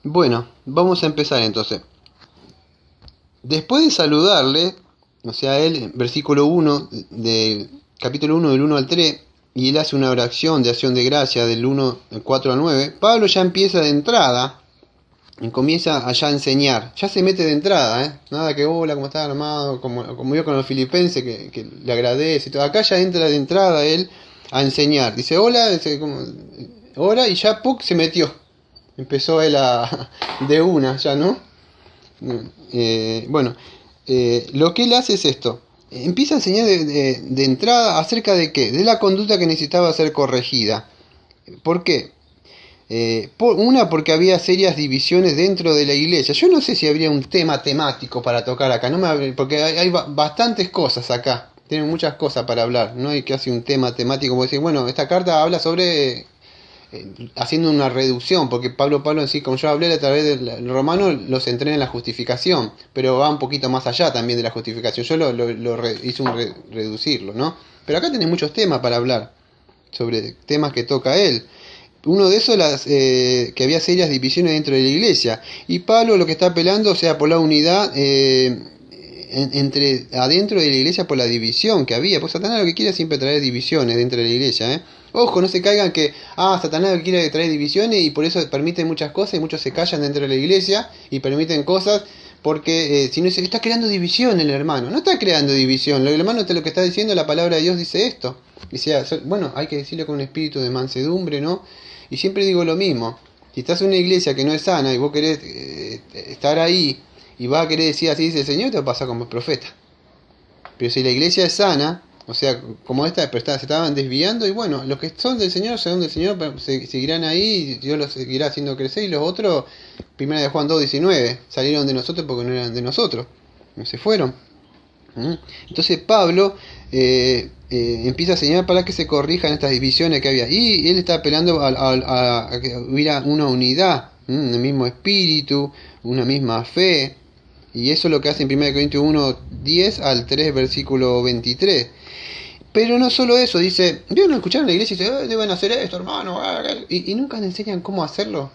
Bueno, vamos a empezar entonces. Después de saludarle, o sea, él, versículo 1 del capítulo 1 del 1 al 3, y él hace una oración de acción de gracia del 4 al 9, Pablo ya empieza de entrada, y comienza allá a enseñar. Ya se mete de entrada, nada que hola, ¿cómo estás, armado? Como yo con los filipenses, que le agradece y todo. Acá ya entra de entrada él a enseñar. Dice hola, hola, y ya se metió. Empezó él de una, ya, ¿no? Bueno, lo que él hace es esto. Empieza a enseñar de entrada acerca de qué, de la conducta que necesitaba ser corregida. ¿Por qué? Porque había serias divisiones dentro de la iglesia. Yo no sé si habría un tema temático para tocar acá, porque hay bastantes cosas acá. Tienen muchas cosas para hablar. No hay casi un tema temático como decir, bueno, esta carta habla sobre haciendo una reducción, porque Pablo en sí, como yo hablé a través del romano, los centré en la justificación, pero va un poquito más allá también de la justificación. Yo hice reducirlo, ¿no? Pero acá tenés muchos temas para hablar, sobre temas que toca él. Uno de esos, que había serias divisiones dentro de la iglesia. Y Pablo lo que está apelando, o sea, por la unidad entre adentro de la iglesia, por la división que había. Pues Satanás lo que quiere es siempre traer divisiones dentro de la iglesia, Ojo, no se caigan que, Satanás lo que quiere traer divisiones y por eso permiten muchas cosas y muchos se callan dentro de la iglesia y permiten cosas porque si no se está creando división el hermano. No está creando división. El hermano lo que está diciendo, la palabra de Dios dice esto. Dice, bueno, hay que decirlo con un espíritu de mansedumbre, ¿no? Y siempre digo lo mismo. Si estás en una iglesia que no es sana y vos querés estar ahí y vas a querer decir así dice el Señor, te va a pasar como profeta. Pero si la iglesia es sana, o sea, como esta, pero se estaban desviando y bueno, los que son del Señor son del Señor, seguirán ahí, Dios los seguirá haciendo crecer y los otros, 1 de Juan 2:19, salieron de nosotros porque no eran de nosotros, no se fueron. Entonces Pablo empieza a señalar para que se corrijan estas divisiones que había. Y él está apelando a que hubiera una unidad, un mismo espíritu, una misma fe. Y eso es lo que hace en 1 Corintios 1:10 al 3, versículo 23. Pero no solo eso, dice, yo no escucharon la iglesia y dice, deben hacer esto, hermano. Y nunca le enseñan cómo hacerlo.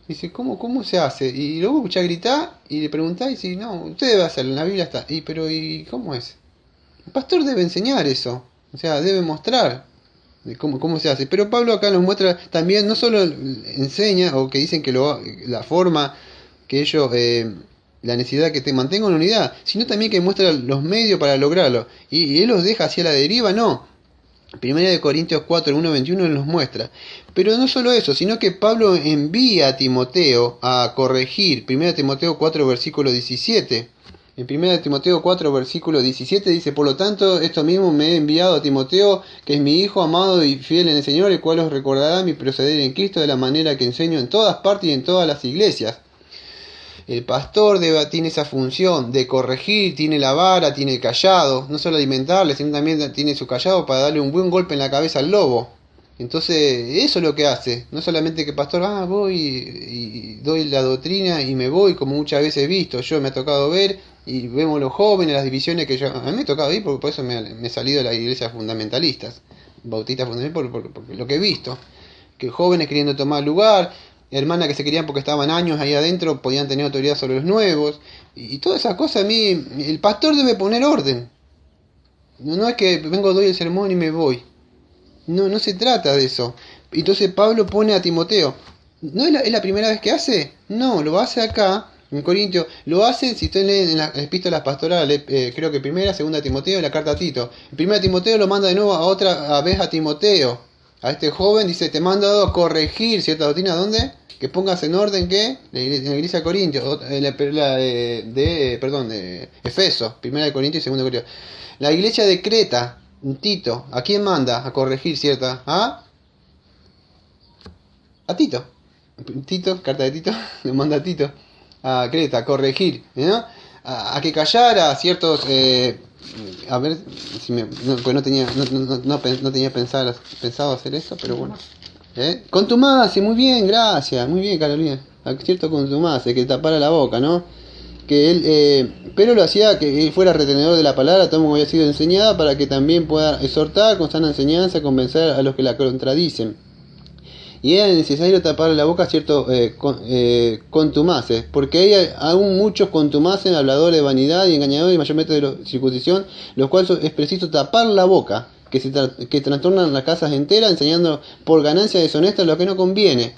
Dice, ¿cómo se hace? Y luego escuchás gritar y le preguntás y dice, no, usted debe hacerlo, en la Biblia está. ¿Y cómo es? El pastor debe enseñar eso, o sea, debe mostrar cómo se hace. Pero Pablo acá nos muestra también, no solo enseña, o que dicen que la forma que ellos, la necesidad que te mantenga una unidad, sino también que muestra los medios para lograrlo. Y él los deja hacia la deriva, no. Primera de Corintios 4, 1-21 nos muestra. Pero no solo eso, sino que Pablo envía a Timoteo a corregir. 1 Timoteo 4, versículo 17. En 1 Timoteo 4, versículo 17 dice, por lo tanto, esto mismo me he enviado a Timoteo, que es mi hijo amado y fiel en el Señor, el cual os recordará mi proceder en Cristo de la manera que enseño en todas partes y en todas las iglesias. El pastor tiene esa función de corregir, tiene la vara, tiene el callado, no solo alimentarle, sino también tiene su callado para darle un buen golpe en la cabeza al lobo. Entonces, eso es lo que hace. No solamente que el pastor, voy y doy la doctrina y me voy, como muchas veces he visto. Yo me ha tocado ver y vemos los jóvenes, las divisiones que yo... A mí me ha tocado ir, porque por eso me he salido de las iglesias fundamentalistas, bautistas fundamentalistas, por lo que he visto. Que jóvenes queriendo tomar lugar, hermanas que se querían porque estaban años ahí adentro, podían tener autoridad sobre los nuevos. Y todas esas cosas a mí... El pastor debe poner orden. No es que vengo, doy el sermón y me voy. No se trata de eso. Entonces Pablo pone a Timoteo. ¿No es la primera vez que hace? No, lo hace acá, en Corintios. Lo hace, si usted lee en las epístolas pastorales, creo que primera, segunda Timoteo y la carta a Tito. En primera Timoteo lo manda de nuevo a vez a Timoteo. A este joven dice, te mando a corregir cierta doctrina. ¿Dónde? Que pongas en orden, ¿qué? En la iglesia de Corintios. De Efeso. Primera de Corintios y segunda de Corintios. La iglesia de Creta. Tito, ¿a quién manda a corregir cierta? A Tito. Tito, carta de Tito, le manda a Tito a Creta a corregir, ¿no? A que callara ciertos... a ver, si pues no tenía pensado hacer eso, pero bueno. Contumaz, muy bien, gracias, muy bien, Carolina. Cierto contumaz, que tapara la boca, ¿no? Que él, pero lo hacía que él fuera retenedor de la palabra, como había sido enseñada, para que también pueda exhortar con sana enseñanza, convencer a los que la contradicen. y era necesario tapar la boca a ciertos contumaces, porque hay aún muchos contumaces, habladores de vanidad y engañadores, y mayormente de la circuncisión, los cuales es preciso tapar la boca, que trastornan las casas enteras, enseñando por ganancia deshonesta lo que no conviene.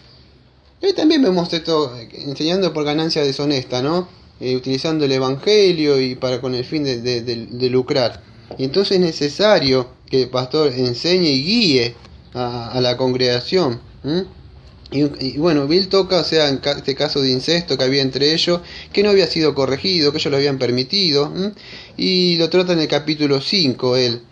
Yo también vemos esto enseñando por ganancia deshonesta, ¿no? Utilizando el evangelio y con el fin de lucrar. Y entonces es necesario que el pastor enseñe y guíe a la congregación. Y bueno, Bill toca, o sea, en este caso de incesto que había entre ellos, que no había sido corregido, que ellos lo habían permitido, y lo trata en el capítulo 5 él.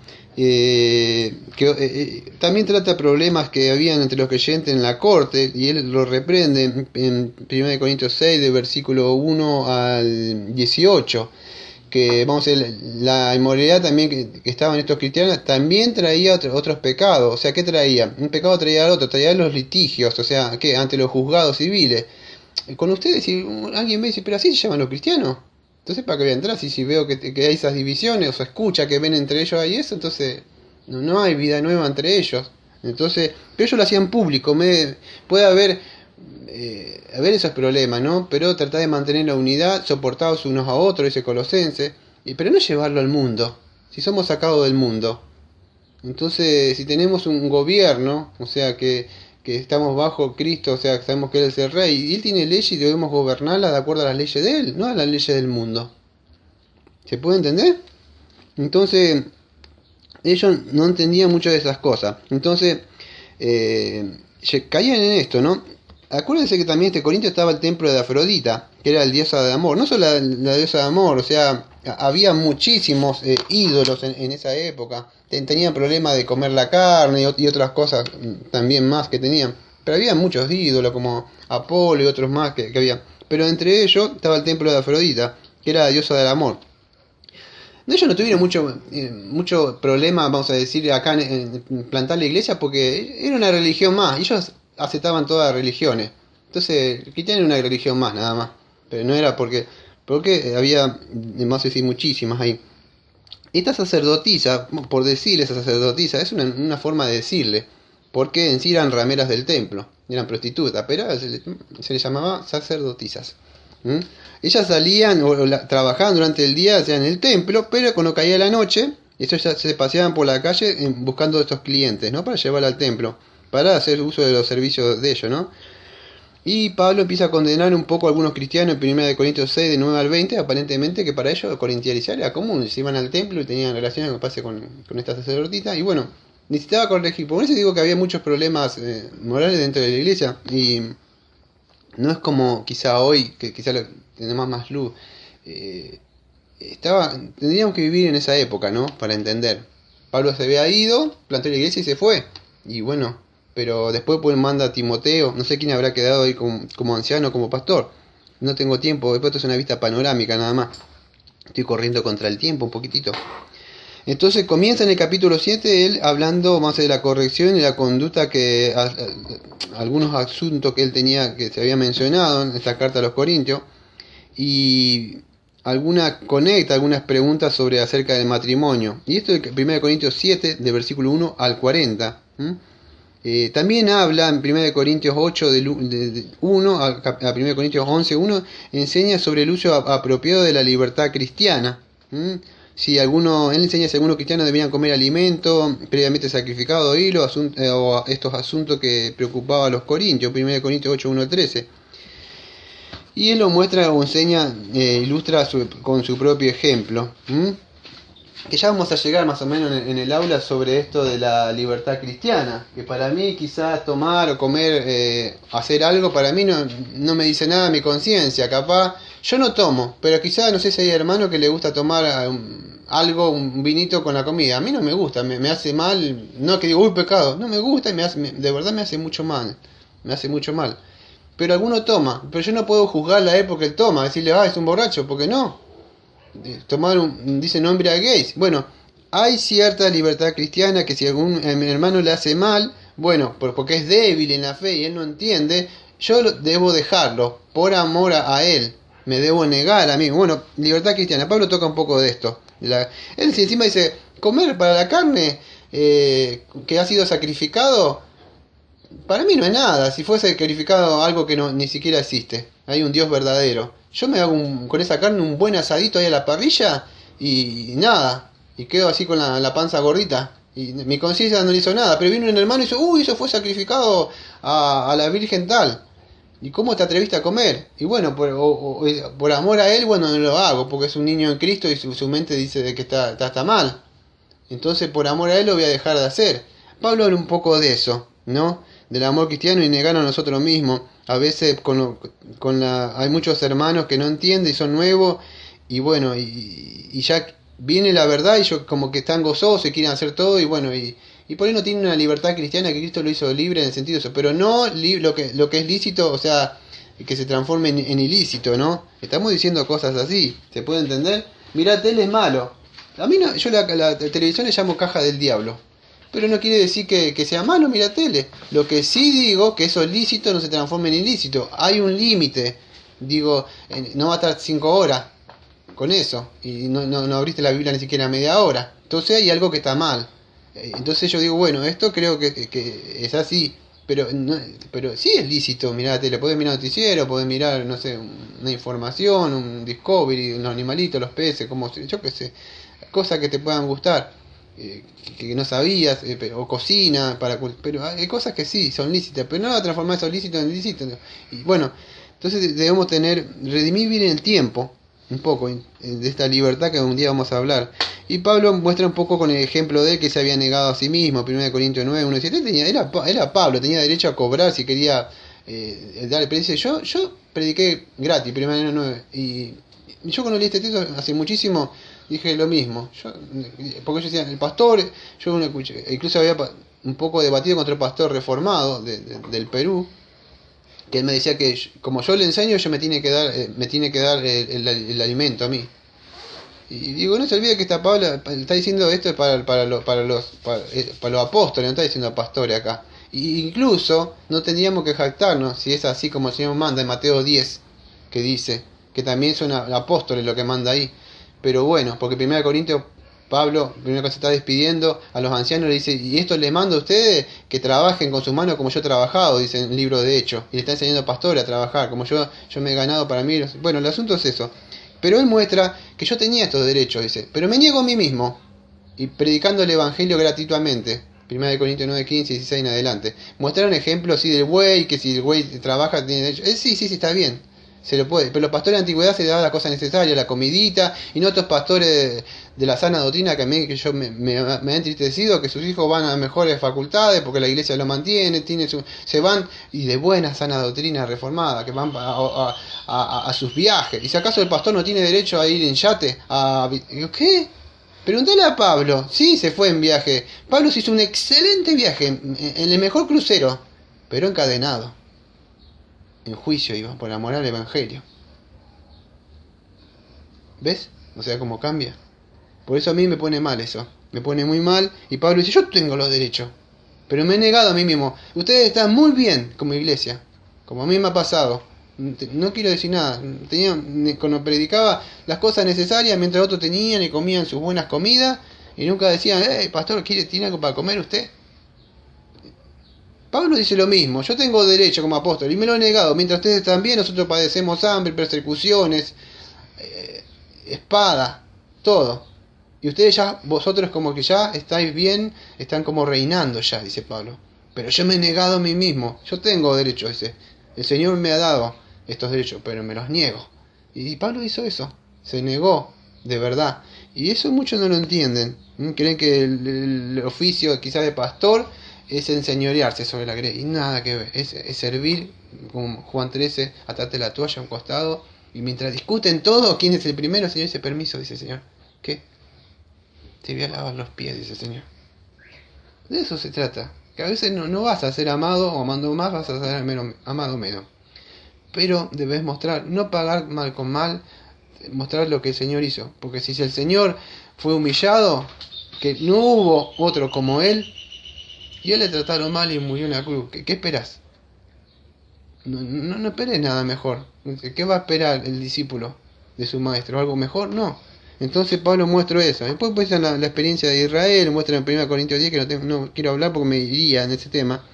También trata problemas que habían entre los creyentes en la corte, y él lo reprende en 1 Corintios 6, de versículo 1 al 18, que vamos a ver, la inmoralidad también que estaban estos cristianos también traía otros pecados. O sea, ¿qué traía? Un pecado traía al otro, traía los litigios, o sea, ¿qué? Ante los juzgados civiles. Con ustedes, si alguien me dice, pero así se llaman los cristianos, entonces para qué voy a entrar, si veo que hay esas divisiones, o se escucha que ven entre ellos ahí eso, entonces no hay vida nueva entre ellos. Entonces, pero ellos lo hacían público, puede haber esos problemas, ¿no? Pero tratar de mantener la unidad, soportados unos a otros, dice Colosenses, pero no llevarlo al mundo, si somos sacados del mundo. Entonces, si tenemos un gobierno, o sea, que estamos bajo Cristo, o sea, que sabemos que Él es el Rey, y Él tiene leyes y debemos gobernarlas de acuerdo a las leyes de Él, no a las leyes del mundo. ¿Se puede entender? Entonces, ellos no entendían mucho de esas cosas. Entonces, caían en esto, ¿no? Acuérdense que también en Corintio estaba el templo de Afrodita, que era la diosa de amor. No solo la diosa de amor, o sea, había muchísimos ídolos en esa época. Tenían problemas de comer la carne y otras cosas también más que tenían. Pero había muchos ídolos como Apolo y otros más que había. Pero entre ellos estaba el templo de Afrodita, que era la diosa del amor. Ellos no tuvieron mucho problema, vamos a decir, acá en plantar la iglesia, porque era una religión más. Ellos aceptaban todas las religiones. Entonces, cristiano era una religión más, nada más. Pero no era porque había, vamos a decir, muchísimas ahí. Esta sacerdotisa, por decirle esa sacerdotisa, es una forma de decirle, porque en sí eran rameras del templo, eran prostitutas, pero se les llamaba sacerdotisas. Ellas salían trabajaban durante el día, o sea, en el templo, pero cuando caía la noche, ellos ya se paseaban por la calle buscando a estos clientes, ¿no? Para llevar al templo, para hacer uso de los servicios de ellos, ¿no? Y Pablo empieza a condenar un poco a algunos cristianos en 1 Corintios 6, de 9 al 20, aparentemente que para ellos corintializar era común, se iban al templo y tenían relaciones con esta sacerdotisa, y bueno, necesitaba corregir. Por eso digo que había muchos problemas morales dentro de la iglesia, y no es como quizá hoy, que quizá tenemos más luz. Tendríamos que vivir en esa época, ¿no? Para entender. Pablo se había ido, plantó la iglesia y se fue. Y bueno, pero después pues manda a Timoteo, no sé quién habrá quedado ahí como anciano, como pastor. No tengo tiempo, después esto es una vista panorámica nada más. Estoy corriendo contra el tiempo un poquitito. Entonces comienza en el capítulo 7 él hablando más de la corrección y la conducta que algunos asuntos que él tenía, que se había mencionado en esta carta a los Corintios, y conecta algunas preguntas acerca del matrimonio. Y esto es 1 Corintios 7, de versículo 1 al 40. También habla en 1 Corintios 8, de 1 a 1 Corintios 11, 1, enseña sobre el uso apropiado de la libertad cristiana. Él enseña si algunos cristianos debían comer alimento previamente sacrificado o estos asuntos que preocupaban a los corintios, 1 Corintios 8, 1 al 13. Y él lo muestra o enseña, ilustra con su propio ejemplo. Que ya vamos a llegar más o menos en el aula sobre esto de la libertad cristiana, que para mí quizás tomar o comer, hacer algo, para mí no me dice nada mi conciencia. Capaz, yo no tomo, pero quizás no sé si hay hermano que le gusta tomar un vinito con la comida. A mí no me gusta, me hace mal, no que digo, uy, pecado, no me gusta y de verdad me hace mucho mal, Pero alguno toma, pero yo no puedo juzgarla a él porque él toma, decirle, es un borracho, porque no. Dice no embriaguéis. Bueno, hay cierta libertad cristiana que si algún hermano le hace mal, bueno, porque es débil en la fe y él no entiende, yo debo dejarlo por amor a él, me debo negar a mí. Bueno, libertad cristiana, Pablo toca un poco de esto. Él encima dice, comer para la carne que ha sido sacrificado, Para mí no es nada, si fuese sacrificado algo que no, ni siquiera existe. Hay un Dios verdadero. Yo me hago con esa carne un buen asadito ahí a la parrilla y nada. Y quedo así con la panza gordita. Y mi conciencia no le hizo nada. Pero vino un hermano y dice, uy, eso fue sacrificado a la Virgen tal. ¿Y cómo te atreviste a comer? Y bueno, por amor a él, bueno, no lo hago, porque es un niño en Cristo y su mente dice de que está mal. Entonces, por amor a él, lo voy a dejar de hacer. Pablo habla un poco de eso, ¿no? Del amor cristiano y negarnos a nosotros mismos. A veces hay muchos hermanos que no entienden y son nuevos, y bueno, y ya viene la verdad y ellos como que están gozosos y quieren hacer todo, y bueno, y por ahí no tienen una libertad cristiana que Cristo lo hizo libre en el sentido de eso, pero no lo que es lícito, o sea, que se transforme en ilícito, ¿no? Estamos diciendo cosas así, ¿se puede entender? Mirá, tele es malo. A mí no, yo la televisión le llamo caja del diablo. Pero no quiere decir que sea malo, mira tele. Lo que sí digo, que eso lícito no se transforme en ilícito. Hay un límite. Digo, no va a estar 5 horas con eso. Y no abriste la Biblia ni siquiera media hora. Entonces hay algo que está mal. Entonces yo digo, bueno, esto creo que es así. Pero sí es lícito mirar la tele. Podés mirar noticiero, podés mirar, no sé, una información, un Discovery, los animalitos, los peces, como yo qué sé. Cosas que te puedan gustar. Que no sabías, o cocina, pero hay cosas que sí, son lícitas, pero no va a transformar esos lícitos en ilícitos. Y bueno, entonces debemos redimir bien el tiempo, un poco, de esta libertad que un día vamos a hablar. Y Pablo muestra un poco con el ejemplo de él que se había negado a sí mismo, 1 Corintios 9, 1 7, era Pablo, tenía derecho a cobrar si quería darle precio. Yo prediqué gratis, 1 9, y yo cuando leí este texto hace muchísimo dije lo mismo. Porque yo decía, el pastor, yo incluso había un poco debatido contra el pastor reformado del Perú, que él me decía que como yo le enseño, yo me tiene que dar el alimento a mí. Y digo, no se olvide que Pablo está diciendo esto para los apóstoles, no está diciendo pastores acá. Y incluso no tendríamos que jactarnos si es así como el Señor manda en Mateo 10, que dice que también son apóstoles lo que manda ahí. Pero bueno, porque 1 Corintios, Pablo, primero que se está despidiendo a los ancianos, le dice, y esto les mando a ustedes que trabajen con sus manos como yo he trabajado, dice en el libro de Hechos. Y le está enseñando a pastores a trabajar, como yo me he ganado para mí. Bueno, el asunto es eso. Pero él muestra que yo tenía estos derechos, dice, pero me niego a mí mismo, y predicando el evangelio gratuitamente. 1 Corintios 9, 15, 16 en adelante. Muestran ejemplos así del buey, que si el buey trabaja tiene derecho. Sí, está bien. Se lo puede, pero los pastores de antigüedad se le daban la cosa necesaria, la comidita, y no otros pastores de la sana doctrina que a mí que yo me ha entristecido, que sus hijos van a mejores facultades porque la iglesia lo mantiene, se van y de buena sana doctrina reformada, que van a sus viajes. ¿Y si acaso el pastor no tiene derecho a ir en yate? ¿Qué? Preguntale a Pablo. Sí, se fue en viaje. Pablo se hizo un excelente viaje, en el mejor crucero, pero encadenado. En juicio iba por amor al evangelio. ¿Ves? O sea, cómo cambia. Por eso a mí me pone mal eso. Me pone muy mal. Y Pablo dice, yo tengo los derechos. Pero me he negado a mí mismo. Ustedes están muy bien como iglesia. Como a mí me ha pasado. No quiero decir nada. Cuando predicaba las cosas necesarias, mientras otros tenían y comían sus buenas comidas. Y nunca decían, pastor, ¿tiene algo para comer usted? Pablo dice lo mismo, yo tengo derecho como apóstol y me lo he negado, mientras ustedes también, nosotros padecemos hambre, persecuciones, espada, todo. Y ustedes vosotros como que ya estáis bien, están como reinando ya, dice Pablo. Pero yo me he negado a mí mismo, yo tengo derecho ese. El Señor me ha dado estos derechos, pero me los niego. Y Pablo hizo eso, se negó, de verdad. Y eso muchos no lo entienden. Creen que el oficio quizás de pastor es enseñorearse sobre la iglesia, y nada que ver, es servir, como Juan 13, atarte la toalla a un costado, y mientras discuten todo, ¿quién es el primero? El Señor dice, permiso, dice el Señor. ¿Qué? Te voy a lavar los pies, dice el Señor. De eso se trata, que a veces no vas a ser amado, o amando más, vas a ser amado menos. Pero debes mostrar, no pagar mal con mal, mostrar lo que el Señor hizo, porque si el Señor fue humillado, que no hubo otro como Él, y él le trataron mal y murió en la cruz. ¿Qué esperas? No esperes nada mejor. ¿Qué va a esperar el discípulo de su maestro? ¿Algo mejor? No. Entonces Pablo muestra eso. Después muestra la experiencia de Israel, muestra en 1 Corintios 10, que no quiero hablar porque me iría en ese tema.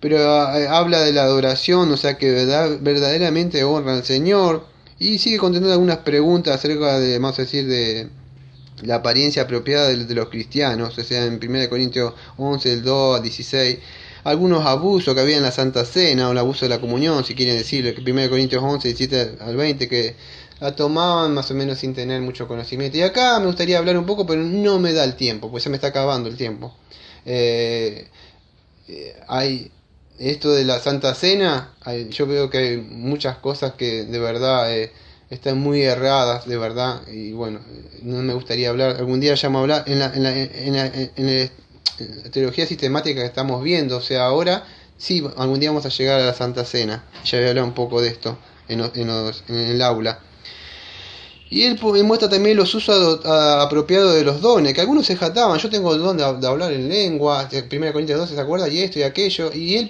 pero habla de la adoración, o sea que verdaderamente honra al Señor, y sigue conteniendo algunas preguntas acerca de, vamos a decir, de la apariencia apropiada de los cristianos, o sea, en 1 Corintios 11, del 2 al 16, algunos abusos que había en la Santa Cena, o el abuso de la comunión, si quieren decirlo, que 1 Corintios 11, 17 al 20, que la tomaban más o menos sin tener mucho conocimiento. Y acá me gustaría hablar un poco, pero no me da el tiempo, pues se me está acabando el tiempo. Hay esto de la Santa Cena, yo veo que hay muchas cosas que de verdad están muy erradas, de verdad, y bueno, no me gustaría hablar, algún día ya vamos a hablar en la teología sistemática que estamos viendo, o sea, ahora sí, algún día vamos a llegar a la Santa Cena, ya voy a hablar un poco de esto en el aula. Y él muestra también los usos apropiados de los dones, que algunos se jactaban, yo tengo el don de hablar en lengua, 1 Corintios 12 se acuerda, y esto y aquello, y él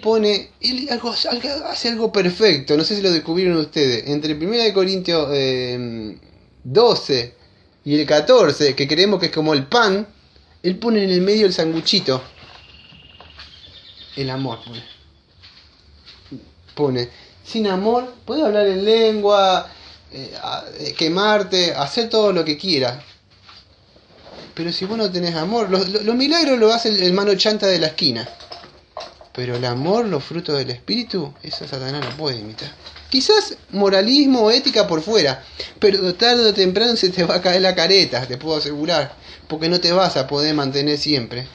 hace algo perfecto, no sé si lo descubrieron ustedes, entre 1 Corintios 12 y el 14, que creemos que es como el pan, él pone en el medio el sanguchito, el amor, pone, sin amor, puedes hablar en lengua, quemarte, hacer todo lo que quieras. Pero si vos no tenés amor, los milagros lo hace el mano chanta de la esquina. Pero el amor, los frutos del espíritu, eso Satanás no puede imitar. Quizás moralismo o ética por fuera, pero tarde o temprano se te va a caer la careta, te puedo asegurar. Porque no te vas a poder mantener siempre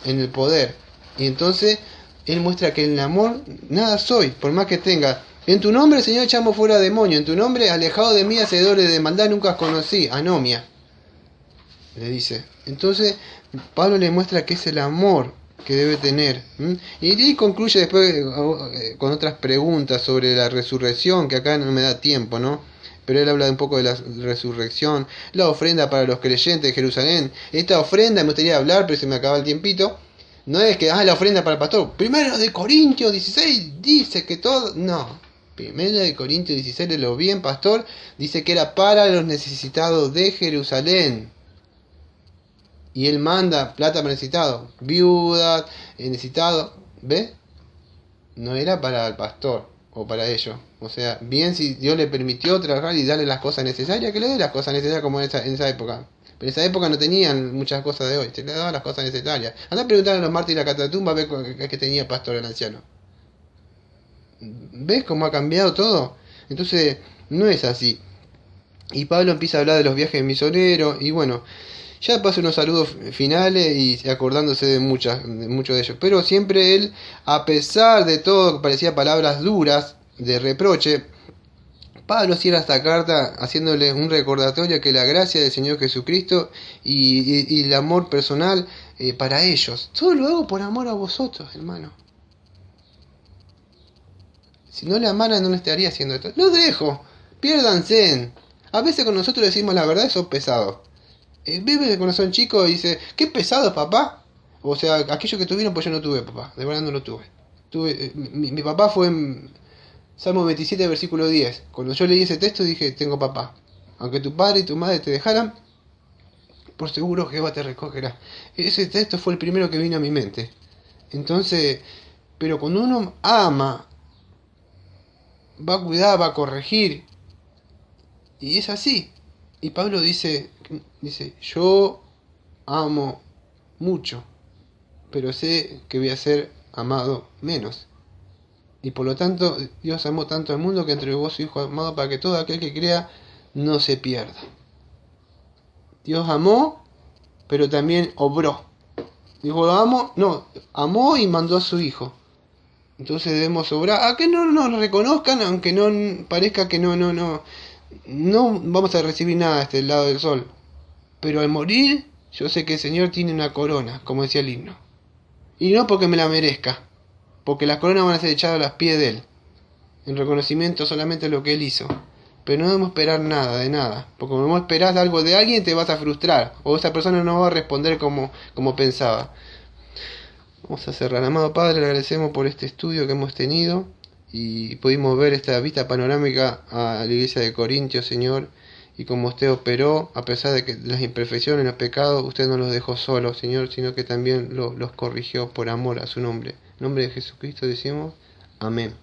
en el poder. Y entonces, él muestra que en el amor nada soy, por más que tenga. En tu nombre, Señor, echamos fuera demonio. En tu nombre, alejado de mí, hacedores de maldad, nunca os conocí. Anomia, le dice. Entonces, Pablo le muestra que es el amor que debe tener. Y concluye después con otras preguntas sobre la resurrección, que acá no me da tiempo, ¿no? Pero él habla un poco de la resurrección, la ofrenda para los creyentes de Jerusalén. Esta ofrenda, me gustaría hablar, pero se me acaba el tiempito. No es que, la ofrenda para el pastor. Primero de Corintios 16 dice que todo... No. Primero de Corintios 16, lo bien, pastor, dice que era para los necesitados de Jerusalén. Y él manda plata para necesitados, viudas, necesitados. ¿Ves? No era para el pastor o para ellos. O sea, bien si Dios le permitió trabajar y darle las cosas necesarias, que le dé las cosas necesarias como en esa época. Pero en esa época no tenían muchas cosas de hoy, se le daban las cosas necesarias. Anda a preguntar a los mártires de la Catatumba a ver qué tenía el pastor el anciano. ¿Ves cómo ha cambiado todo? Entonces, no es así. Y Pablo empieza a hablar de los viajes misioneros, y bueno, ya pasa unos saludos finales y acordándose de muchos de ellos. Pero siempre él, a pesar de todo, que parecía palabras duras, de reproche, Pablo cierra esta carta haciéndole un recordatorio que la gracia del Señor Jesucristo y el amor personal para ellos. Todo lo hago por amor a vosotros, hermano. Si no le amaran, no le estaría haciendo esto. Los dejo, piérdanse. A veces con nosotros decimos la verdad, son pesados. Bebe cuando son chicos y dice, qué pesado papá. O sea, aquello que tuvieron, pues yo no tuve papá. De verdad no lo tuve. Mi papá fue en Salmo 27, versículo 10. Cuando yo leí ese texto dije, tengo papá. Aunque tu padre y tu madre te dejaran, por seguro Jehová te recogerá. Ese texto fue el primero que vino a mi mente. Entonces, pero cuando uno ama, va a cuidar, va a corregir. Y es así. Y Pablo dice, yo amo mucho, pero sé que voy a ser amado menos. Y por lo tanto, Dios amó tanto al mundo que entregó a su Hijo amado para que todo aquel que crea no se pierda. Dios amó, pero también obró. Dijo, lo amo, no, amó y mandó a su Hijo. Entonces debemos obrar. A que no nos reconozcan, aunque no parezca que no vamos a recibir nada a este lado del sol. Pero al morir, yo sé que el Señor tiene una corona, como decía el himno. Y no porque me la merezca, porque las coronas van a ser echadas a los pies de Él, en reconocimiento solamente de lo que Él hizo. Pero no debemos esperar nada, de nada, porque como esperás algo de alguien te vas a frustrar, o esa persona no va a responder como pensaba. Vamos a cerrar. Amado Padre, le agradecemos por este estudio que hemos tenido y pudimos ver esta vista panorámica a la iglesia de Corintios, Señor, y como usted operó, a pesar de que las imperfecciones, los pecados, usted no los dejó solos, Señor, sino que también los corrigió por amor a su nombre. En nombre de Jesucristo decimos amén.